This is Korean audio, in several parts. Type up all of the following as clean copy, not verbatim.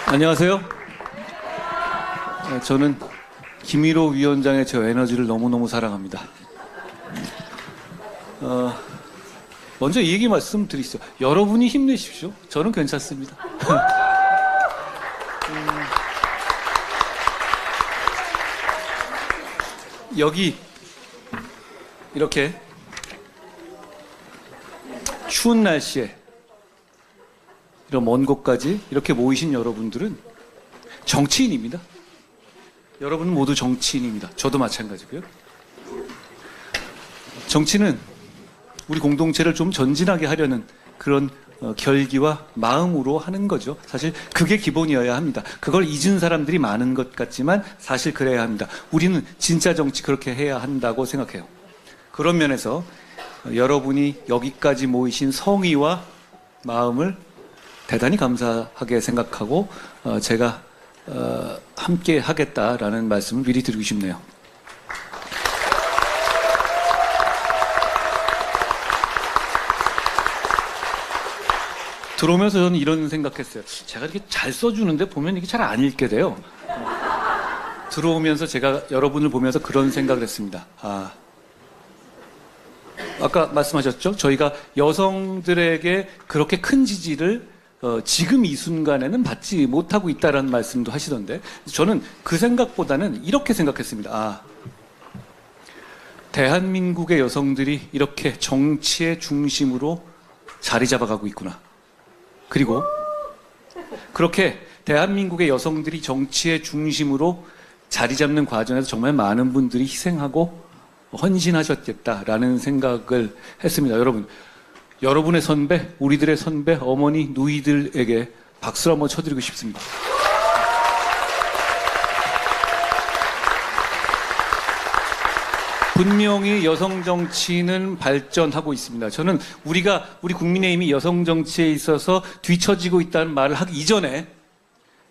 안녕하세요. 저는 김일호 위원장의 저 에너지를 너무너무 사랑합니다. 먼저 이 얘기 말씀드리죠. 여러분이 힘내십시오. 저는 괜찮습니다. 여기 이렇게 추운 날씨에 이런 먼 곳까지 이렇게 모이신 여러분들은 정치인입니다. 여러분 모두 정치인입니다. 저도 마찬가지고요. 정치는 우리 공동체를 좀 전진하게 하려는 그런 결기와 마음으로 하는 거죠. 사실 그게 기본이어야 합니다. 그걸 잊은 사람들이 많은 것 같지만 사실 그래야 합니다. 우리는 진짜 정치 그렇게 해야 한다고 생각해요. 그런 면에서 여러분이 여기까지 모이신 성의와 마음을 대단히 감사하게 생각하고 제가 함께 하겠다라는 말씀을 미리 드리고 싶네요. 들어오면서 저는 이런 생각했어요. 제가 이렇게 잘 써주는데 보면 이게 잘 안 읽게 돼요. 들어오면서 제가 여러분을 보면서 그런 생각을 했습니다. 아까 말씀하셨죠? 저희가 여성들에게 그렇게 큰 지지를 지금 이 순간에는 받지 못하고 있다는 말씀도 하시던데 저는 그 생각보다는 이렇게 생각했습니다. 대한민국의 여성들이 이렇게 정치의 중심으로 자리 잡아가고 있구나. 그리고 그렇게 대한민국의 여성들이 정치의 중심으로 자리 잡는 과정에서 정말 많은 분들이 희생하고 헌신하셨겠다라는 생각을 했습니다. 여러분의 선배, 우리들의 선배, 어머니, 누이들에게 박수를 한번 쳐드리고 싶습니다. 분명히 여성 정치는 발전하고 있습니다. 저는 우리 국민의힘이 여성 정치에 있어서 뒤처지고 있다는 말을 하기 이전에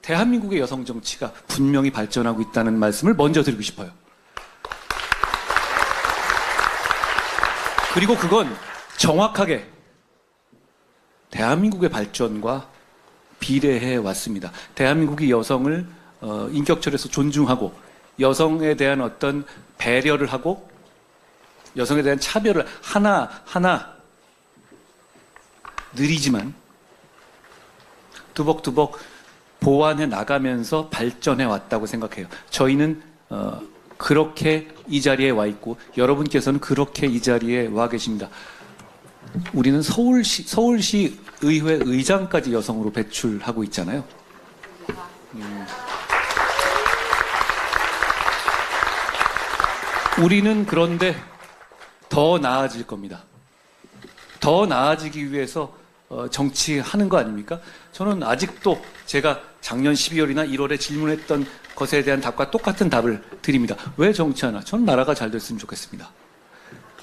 대한민국의 여성 정치가 분명히 발전하고 있다는 말씀을 먼저 드리고 싶어요. 그리고 그건 정확하게 대한민국의 발전과 비례해 왔습니다. 대한민국이 여성을 인격체로서 존중하고 여성에 대한 어떤 배려를 하고 여성에 대한 차별을 하나하나 느리지만 두벅두벅 보완해 나가면서 발전해 왔다고 생각해요. 저희는 그렇게 이 자리에 와 있고 여러분께서는 그렇게 이 자리에 와 계십니다. 우리는 서울시 의회 의장까지 여성으로 배출하고 있잖아요. 우리는 그런데 더 나아질 겁니다. 더 나아지기 위해서 정치하는 거 아닙니까? 저는 아직도 제가 작년 12월이나 1월에 질문했던 것에 대한 답과 똑같은 답을 드립니다. 왜 정치하나? 저는 나라가 잘 됐으면 좋겠습니다.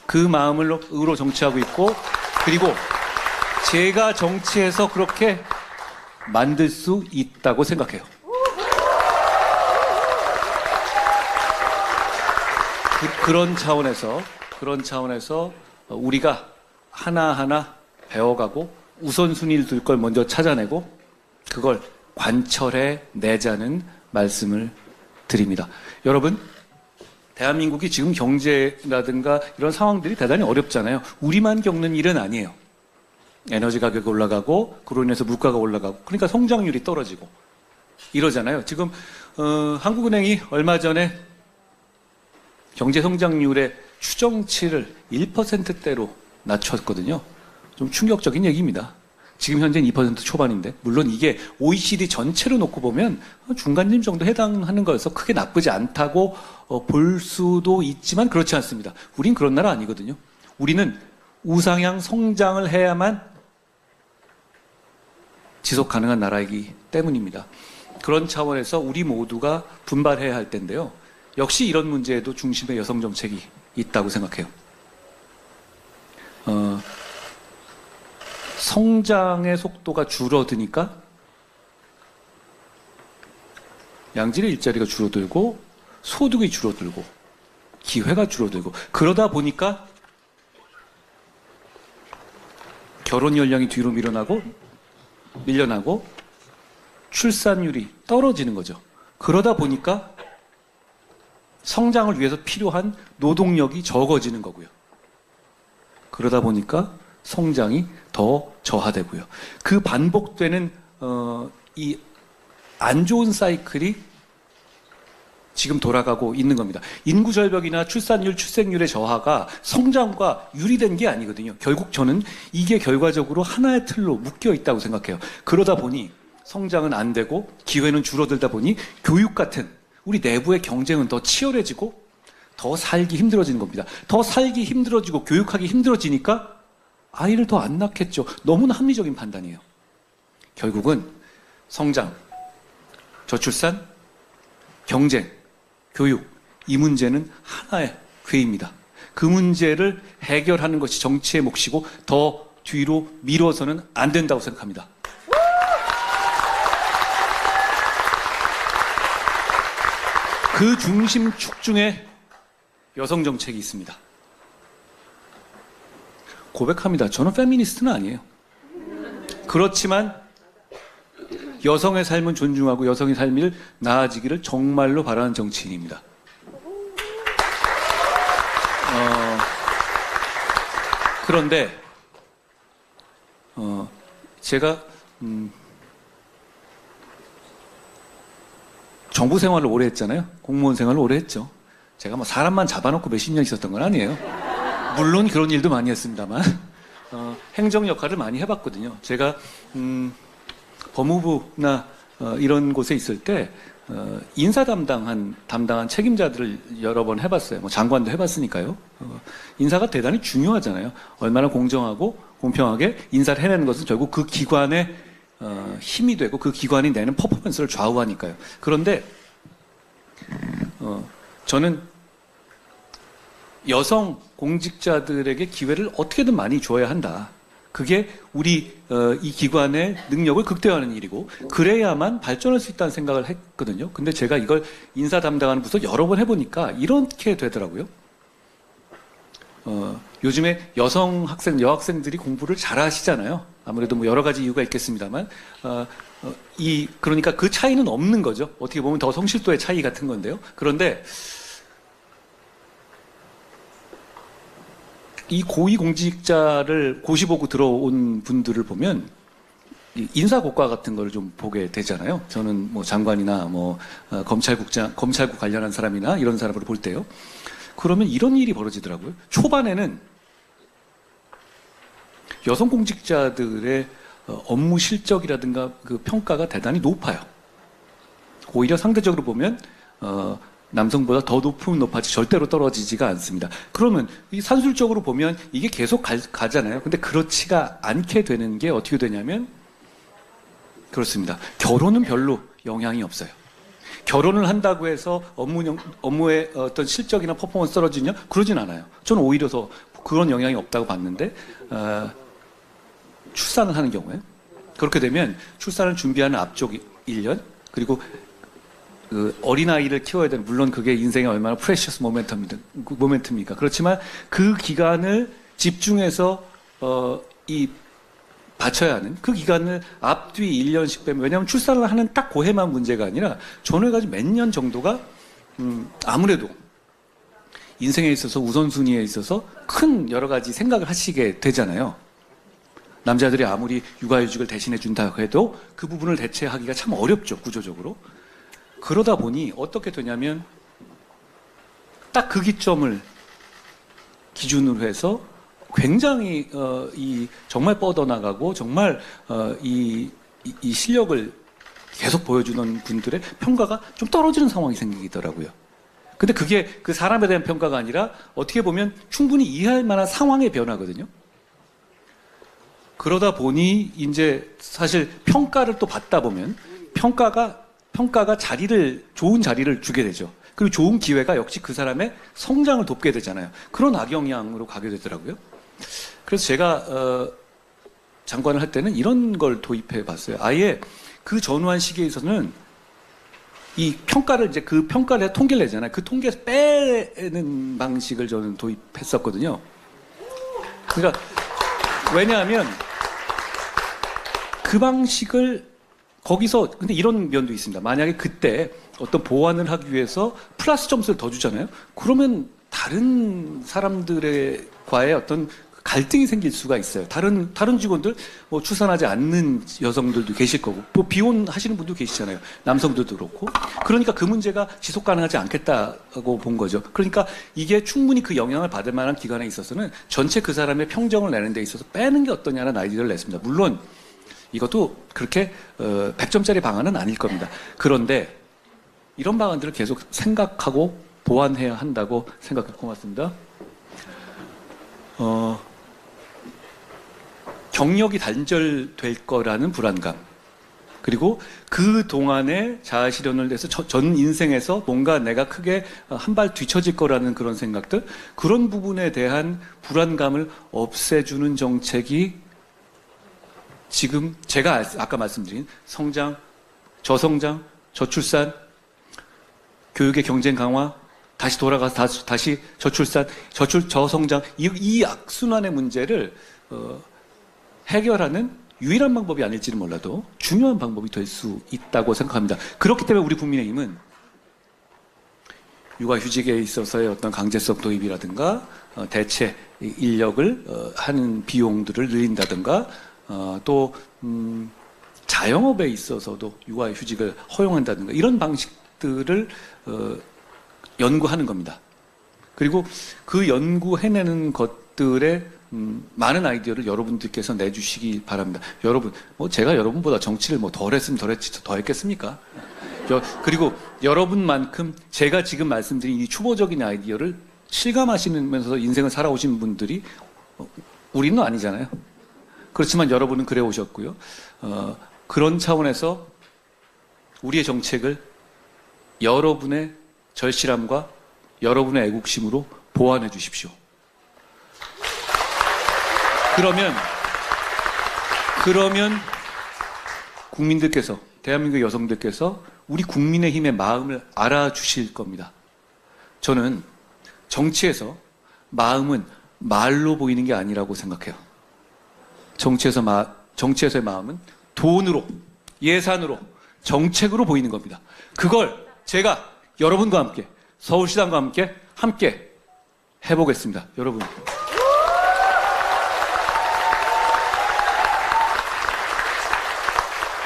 그 마음으로 정치하고 있고 그리고 제가 정치해서 그렇게 만들 수 있다고 생각해요. 그런 차원에서 우리가 하나하나 배워가고 우선순위를 둘 걸 먼저 찾아내고 그걸 관철해 내자는 말씀을 드립니다. 여러분, 대한민국이 지금 경제라든가 이런 상황들이 대단히 어렵잖아요. 우리만 겪는 일은 아니에요. 에너지 가격이 올라가고 그로 인해서 물가가 올라가고 그러니까 성장률이 떨어지고 이러잖아요. 지금 한국은행이 얼마 전에 경제 성장률의 추정치를 1%대로 낮췄거든요. 좀 충격적인 얘기입니다. 지금 현재는 2% 초반인데 물론 이게 OECD 전체로 놓고 보면 중간쯤 정도 해당하는 거여서 크게 나쁘지 않다고 볼 수도 있지만 그렇지 않습니다. 우린 그런 나라 아니거든요. 우리는 우상향 성장을 해야만 지속 가능한 나라이기 때문입니다. 그런 차원에서 우리 모두가 분발해야 할 텐데요. 역시 이런 문제에도 중심에 여성 정책이 있다고 생각해요. 성장의 속도가 줄어드니까 양질의 일자리가 줄어들고 소득이 줄어들고 기회가 줄어들고 그러다 보니까 결혼 연령이 뒤로 밀려나고 출산율이 떨어지는 거죠. 그러다 보니까 성장을 위해서 필요한 노동력이 적어지는 거고요. 그러다 보니까 성장이 더 저하되고요. 그 반복되는 이 안 좋은 사이클이 지금 돌아가고 있는 겁니다. 인구 절벽이나 출산율, 출생률의 저하가 성장과 유리된 게 아니거든요. 결국 저는 이게 결과적으로 하나의 틀로 묶여 있다고 생각해요. 그러다 보니 성장은 안 되고 기회는 줄어들다 보니 교육 같은 우리 내부의 경쟁은 더 치열해지고 더 살기 힘들어지는 겁니다. 더 살기 힘들어지고 교육하기 힘들어지니까 아이를 더 안 낳겠죠. 너무나 합리적인 판단이에요. 결국은 성장, 저출산, 경쟁, 교육, 이 문제는 하나의 궤입니다. 그 문제를 해결하는 것이 정치의 몫이고 더 뒤로 미뤄서는 안 된다고 생각합니다. 그 중심축 중에 여성 정책이 있습니다. 고백합니다. 저는 페미니스트는 아니에요. 그렇지만 여성의 삶은 존중하고 여성의 삶을 나아지기를 정말로 바라는 정치인입니다. 그런데 제가 정부 생활을 오래 했잖아요. 공무원 생활을 오래 했죠. 제가 뭐 사람만 잡아놓고 몇십 년 있었던 건 아니에요. 물론 그런 일도 많이 했습니다만 행정 역할을 많이 해봤거든요. 제가 법무부나 이런 곳에 있을 때 인사 담당한 책임자들을 여러 번 해봤어요. 뭐 장관도 해봤으니까요. 인사가 대단히 중요하잖아요. 얼마나 공정하고 공평하게 인사를 해내는 것은 결국 그 기관의 힘이 되고 그 기관이 내는 퍼포먼스를 좌우하니까요. 그런데 저는 여성 공직자들에게 기회를 어떻게든 많이 줘야 한다. 그게 우리 이 기관의 능력을 극대화하는 일이고 그래야만 발전할 수 있다는 생각을 했거든요. 근데 제가 이걸 인사 담당하는 부서 여러 번 해보니까 이렇게 되더라고요. 요즘에 여학생들이 공부를 잘 하시잖아요. 아무래도 뭐 여러 가지 이유가 있겠습니다만 그러니까 그 차이는 없는 거죠. 어떻게 보면 더 성실도의 차이 같은 건데요. 그런데 이 고위공직자를 고시 보고 들어온 분들을 보면 인사고과 같은 걸 좀 보게 되잖아요. 저는 뭐 장관이나 뭐 검찰국 관련한 사람이나 이런 사람을 볼 때요. 그러면 이런 일이 벌어지더라고요. 초반에는 여성 공직자들의 업무 실적이라든가 그 평가가 대단히 높아요. 오히려 상대적으로 보면 남성보다 더 높아지 절대로 떨어지지가 않습니다. 그러면 이 산술적으로 보면 이게 계속 가잖아요. 근데 그렇지가 않게 되는 게 어떻게 되냐면 그렇습니다. 결혼은 별로 영향이 없어요. 결혼을 한다고 해서 업무의 어떤 실적이나 퍼포먼스 떨어지냐? 그러진 않아요. 저는 오히려 더 그런 영향이 없다고 봤는데 출산을 하는 경우에 그렇게 되면 출산을 준비하는 앞쪽 1년 그리고 그 어린아이를 키워야 되는, 물론 그게 인생에 얼마나 프레셔스 모멘텀입니까? 그렇지만 그 기간을 집중해서 바쳐야 하는 그 기간을 앞뒤 1년씩 빼면, 왜냐하면 출산을 하는 딱 그 해만 문제가 아니라 전후해가지고 몇 년 정도가 아무래도 인생에 있어서 우선순위에 있어서 큰 여러 가지 생각을 하시게 되잖아요. 남자들이 아무리 육아휴직을 대신해 준다고 해도 그 부분을 대체하기가 참 어렵죠, 구조적으로. 그러다 보니 어떻게 되냐면 딱 그 기점을 기준으로 해서 굉장히 정말 뻗어나가고 정말 이 실력을 계속 보여주는 분들의 평가가 좀 떨어지는 상황이 생기더라고요. 근데 그게 그 사람에 대한 평가가 아니라 어떻게 보면 충분히 이해할 만한 상황의 변화거든요. 그러다 보니 이제 사실 평가를 또 받다 보면 평가가 좋은 자리를 주게 되죠. 그리고 좋은 기회가 역시 그 사람의 성장을 돕게 되잖아요. 그런 악영향으로 가게 되더라고요. 그래서 제가 장관을 할 때는 이런 걸 도입해 봤어요. 아예 그 전후한 시기에 있어서는 이 평가를 이제 그 평가를 통계를 내잖아요. 그 통계에서 빼는 방식을 저는 도입했었거든요. 그러니까 왜냐하면 그 방식을 거기서 근데 이런 면도 있습니다. 만약에 그때 어떤 보완을 하기 위해서 플러스 점수를 더 주잖아요. 그러면 다른 사람들과의 어떤 갈등이 생길 수가 있어요. 다른 직원들, 뭐 출산하지 않는 여성들도 계실 거고, 뭐 비혼하시는 분도 계시잖아요. 남성들도 그렇고. 그러니까 그 문제가 지속 가능하지 않겠다고 본 거죠. 그러니까 이게 충분히 그 영향을 받을 만한 기간에 있어서는 전체 그 사람의 평정을 내는 데 있어서 빼는 게 어떠냐는 아이디어를 냈습니다. 물론 이것도 그렇게 100점짜리 방안은 아닐 겁니다. 그런데 이런 방안들을 계속 생각하고 보완해야 한다고 생각해. 고맙습니다. 경력이 단절될 거라는 불안감. 그리고 그 동안에 자아실현을 해서 전 인생에서 뭔가 내가 크게 한 발 뒤처질 거라는 그런 생각들, 그런 부분에 대한 불안감을 없애주는 정책이 지금 제가 아까 말씀드린 성장, 저성장, 저출산, 교육의 경쟁 강화, 다시 돌아가서 다시 저출산, 저성장, 이 악순환의 문제를 해결하는 유일한 방법이 아닐지는 몰라도 중요한 방법이 될 수 있다고 생각합니다. 그렇기 때문에 우리 국민의힘은 육아휴직에 있어서의 어떤 강제성 도입이라든가 대체 인력을 하는 비용들을 늘린다든가 또 자영업에 있어서도 육아휴직을 허용한다든가 이런 방식들을 연구하는 겁니다. 그리고 그 연구해내는 것들의 많은 아이디어를 여러분들께서 내주시기 바랍니다. 여러분, 제가 여러분보다 정치를 덜 했으면 더 했겠습니까? 그리고 여러분만큼 제가 지금 말씀드린 이 초보적인 아이디어를 실감하시면서 인생을 살아오신 분들이 우리는 아니잖아요. 그렇지만 여러분은 그래 오셨고요. 그런 차원에서 우리의 정책을 여러분의 절실함과 여러분의 애국심으로 보완해 주십시오. 그러면 국민들께서, 대한민국 여성들께서 우리 국민의힘의 마음을 알아주실 겁니다. 저는 정치에서 마음은 말로 보이는 게 아니라고 생각해요. 정치에서의 마음은 돈으로, 예산으로, 정책으로 보이는 겁니다. 그걸 제가 여러분과 함께, 서울시당과 함께 해보겠습니다. 여러분.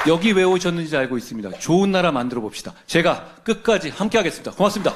여기 왜 오셨는지 알고 있습니다. 좋은 나라 만들어 봅시다. 제가 끝까지 함께 하겠습니다. 고맙습니다.